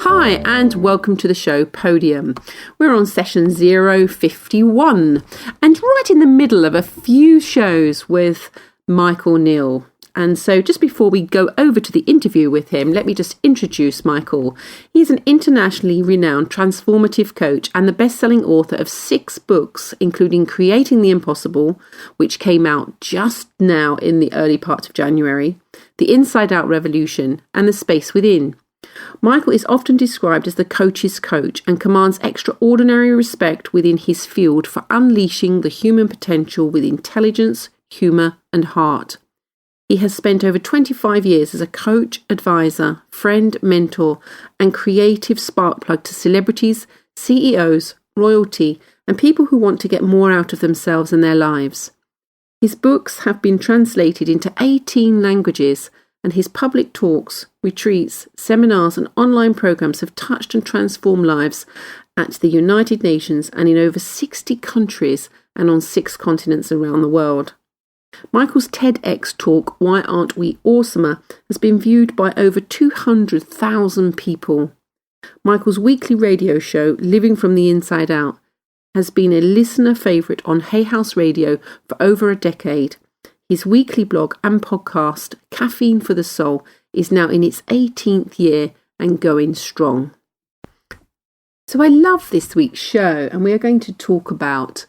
Hi, and welcome to the show Podium. We're on session 051 and right in the middle of a few shows with Michael Neill. And so just before we go over to the interview with him, let me just introduce Michael. He's an internationally renowned transformative coach and the best-selling author of 6 books, including Creating the Impossible, which came out just now in the early part of January, The Inside Out Revolution, and The Space Within. Michael is often described as the coach's coach and commands extraordinary respect within his field for unleashing the human potential with intelligence, humour, and heart. He has spent over 25 years as a coach, advisor, friend, mentor, and creative spark plug to celebrities, CEOs, royalty, and people who want to get more out of themselves and their lives. His books have been translated into 18 languages, and his public talks, retreats, seminars, and online programs have touched and transformed lives at the United Nations and in over 60 countries and on 6 continents around the world. Michael's TEDx talk, Why Aren't We Awesomer?, has been viewed by over 200,000 people. Michael's weekly radio show, Living from the Inside Out, has been a listener favourite on Hay House Radio for over a decade. His weekly blog and podcast, Caffeine for the Soul, is now in its 18th year and going strong. So I love this week's show, and we are going to talk about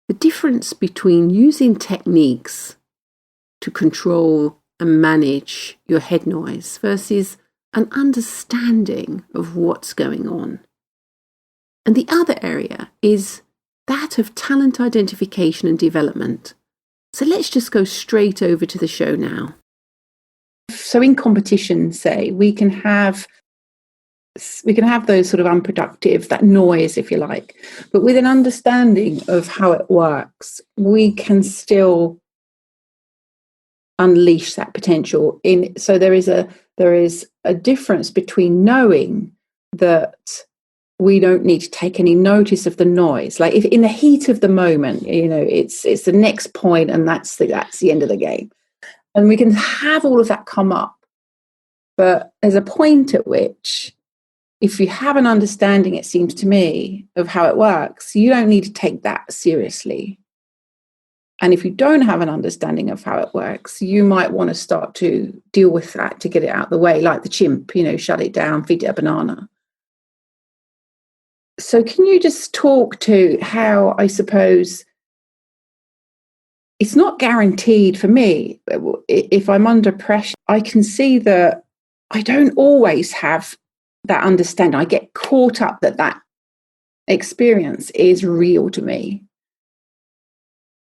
the difference between using techniques to control and manage your head noise versus an understanding of what's going on. And the other area is that of talent identification and development. So let's just go straight over to the show now. So in competition, say, we can have those sort of unproductive, that noise, if you like, but with an understanding of how it works, we can still unleash that potential. So there is a difference between knowing that we don't need to take any notice of the noise. Like if in the heat of the moment, it's the next point, and that's the end of the game, and we can have all of that come up. But there's a point at which, if you have an understanding, it seems to me, of how it works, you don't need to take that seriously. And if you don't have an understanding of how it works, you might want to start to deal with that to get it out of the way, like the chimp, shut it down, feed it a banana. So can you just talk to how, I suppose, it's not guaranteed for me. If I'm under pressure, I can see that I don't always have that understanding. I get caught up that experience is real to me.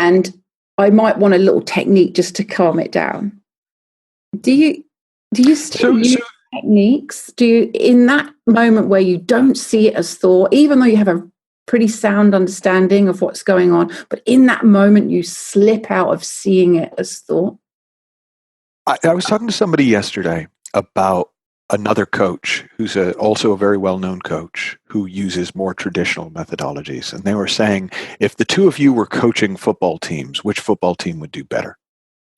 And I might want a little technique just to calm it down. Do you still use techniques? Do you, in that moment where you don't see it as thought, even though you have a pretty sound understanding of what's going on, but in that moment you slip out of seeing it as thought? I was talking to somebody yesterday about another coach who's also a very well-known coach who uses more traditional methodologies. And they were saying, if the two of you were coaching football teams, which football team would do better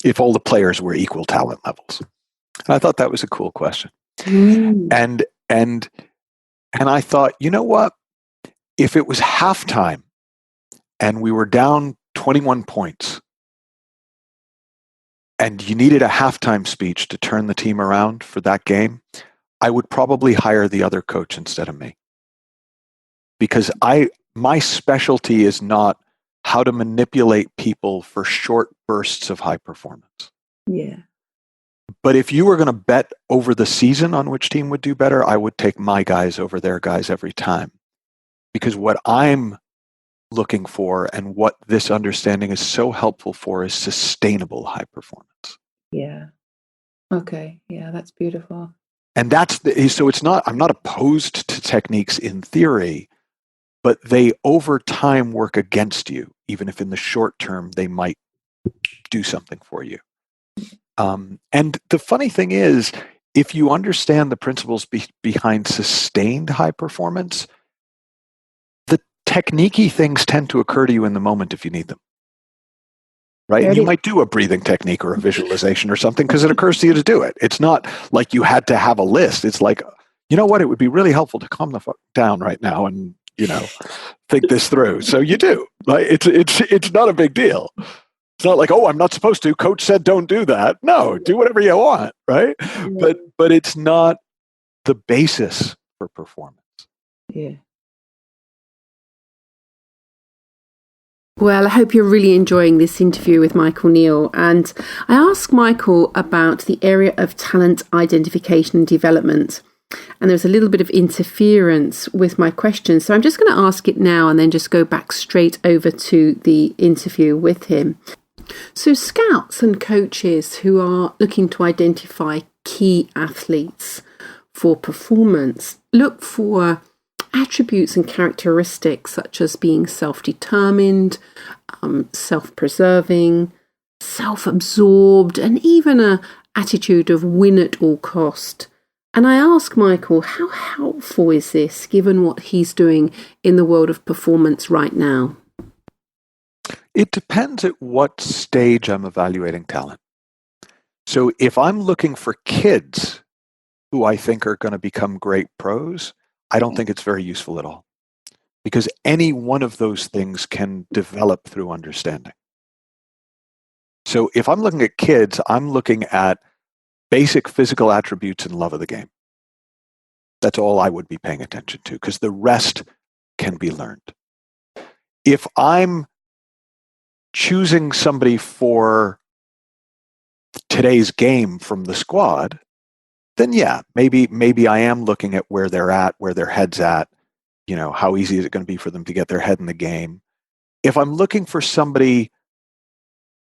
if all the players were equal talent levels? And I thought that was a cool question. And I thought, you know what? If it was halftime and we were down 21 points and you needed a halftime speech to turn the team around for that game, I would probably hire the other coach instead of me. Because my specialty is not how to manipulate people for short bursts of high performance. Yeah. But if you were going to bet over the season on which team would do better, I would take my guys over their guys every time. Because what I'm looking for and what this understanding is so helpful for is sustainable high performance. Yeah. Okay. Yeah, that's beautiful. And so it's not, I'm not opposed to techniques in theory, but they over time work against you, even if in the short term they might do something for you. And the funny thing is, if you understand the principles behind sustained high performance, the technique-y things tend to occur to you in the moment if you need them. Right? And you might do a breathing technique or a visualization or something because it occurs to you to do it. It's not like you had to have a list. It's like you know what, it would be really helpful to calm the fuck down right now and, think this through. So you do. Like it's not a big deal. It's not like, oh, I'm not supposed to. Coach said don't do that. No, do whatever you want, right? Yeah. But it's not the basis for performance. Yeah. Well, I hope you're really enjoying this interview with Michael Neill. And I asked Michael about the area of talent identification and development. And there was a little bit of interference with my question. So I'm just going to ask it now and then just go back straight over to the interview with him. So scouts and coaches who are looking to identify key athletes for performance look for attributes and characteristics such as being self-determined, self-preserving, self-absorbed, and even an attitude of win at all cost. And I ask Michael, how helpful is this given what he's doing in the world of performance right now? It depends at what stage I'm evaluating talent. So if I'm looking for kids who I think are going to become great pros, I don't think it's very useful at all, because any one of those things can develop through understanding. So if I'm looking at kids, I'm looking at basic physical attributes and love of the game. That's all I would be paying attention to, because the rest can be learned. If I'm choosing somebody for today's game from the squad, then yeah, maybe I am looking at where they're at, where their head's at, how easy is it going to be for them to get their head in the game. If I'm looking for somebody,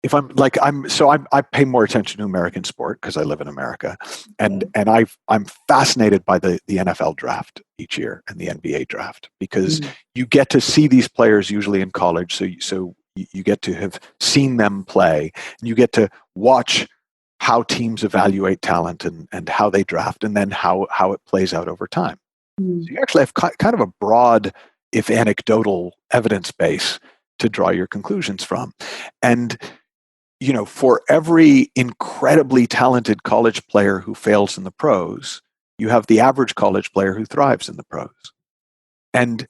I pay more attention to American sport because I live in America, and I'm fascinated by the NFL draft each year and the NBA draft, because you get to see these players usually in college, so you get to have seen them play, and you get to watch how teams evaluate talent and how they draft, and then how it plays out over time. So you actually have kind of a broad, if anecdotal, evidence base to draw your conclusions from. And, for every incredibly talented college player who fails in the pros, you have the average college player who thrives in the pros. And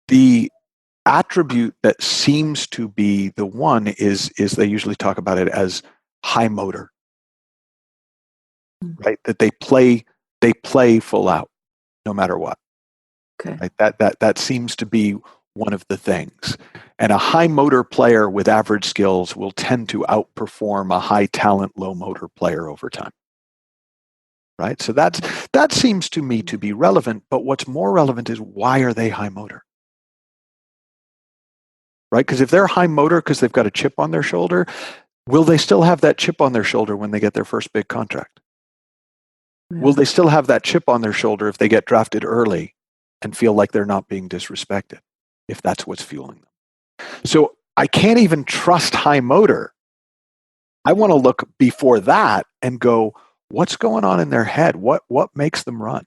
the attribute that seems to be the one is they usually talk about it as high motor. Right, that they play full out, no matter what. Okay. Right? That seems to be one of the things. And a high motor player with average skills will tend to outperform a high talent, low motor player over time. Right? So that seems to me to be relevant. But what's more relevant is, why are they high motor? Right? Because if they're high motor because they've got a chip on their shoulder, will they still have that chip on their shoulder when they get their first big contract? Yeah. Will they still have that chip on their shoulder if they get drafted early and feel like they're not being disrespected, if that's what's fueling them? So I can't even trust high motor. I want to look before that and go, what's going on in their head? What makes them run?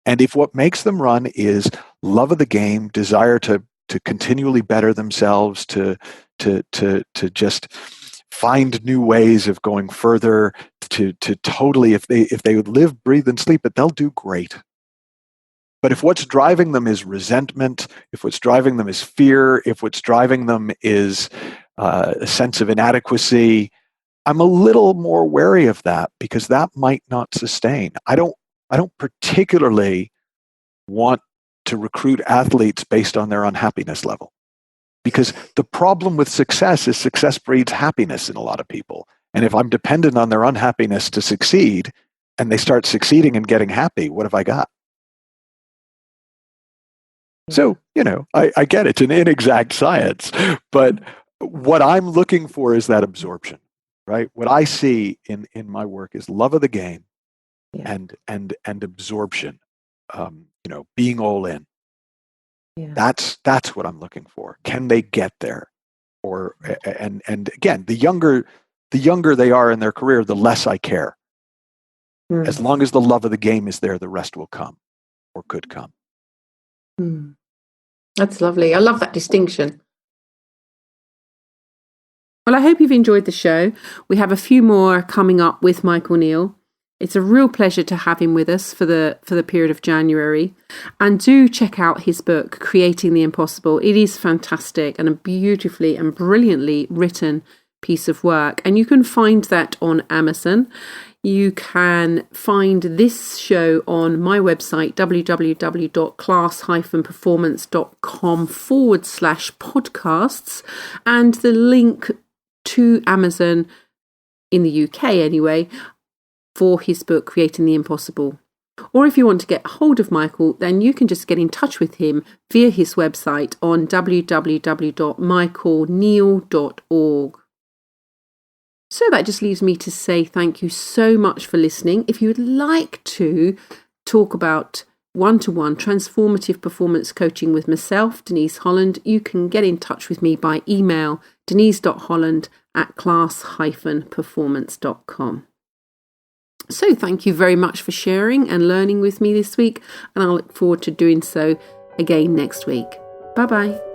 And if what makes them run is love of the game, desire to continually better themselves, to just find new ways of going further, to totally, if they would live, breathe, and sleep it, they'll do great. But if what's driving them is resentment, if what's driving them is fear, if what's driving them is a sense of inadequacy, I'm a little more wary of that, because that might not sustain. I don't particularly want to recruit athletes based on their unhappiness level, because the problem with success is success breeds happiness in a lot of people. And if I'm dependent on their unhappiness to succeed, and they start succeeding and getting happy, what have I got? So, I get it's an inexact science, but what I'm looking for is that absorption, right? What I see in my work is love of the game, and absorption, being all in. Yeah. That's what I'm looking for. Can they get there? Or and again, the younger they are in their career, the less I care. As long as the love of the game is there, the rest will come, or could come. That's lovely. I love that distinction. Well, I hope you've enjoyed the show. We have a few more coming up with Michael Neill. It's a real pleasure to have him with us for the period of January. And do check out his book, Creating the Impossible. It is fantastic and a beautifully and brilliantly written piece of work. And you can find that on Amazon. You can find this show on my website, www.class-performance.com/podcasts. And the link to Amazon, in the UK anyway, for his book, Creating the Impossible. Or if you want to get hold of Michael, then you can just get in touch with him via his website on www.michaelneill.org. So that just leaves me to say thank you so much for listening. If you would like to talk about one-to-one transformative performance coaching with myself, Denise Holland, you can get in touch with me by email, denise.holland@class-performance.com. So thank you very much for sharing and learning with me this week, and I look forward to doing so again next week. Bye-bye.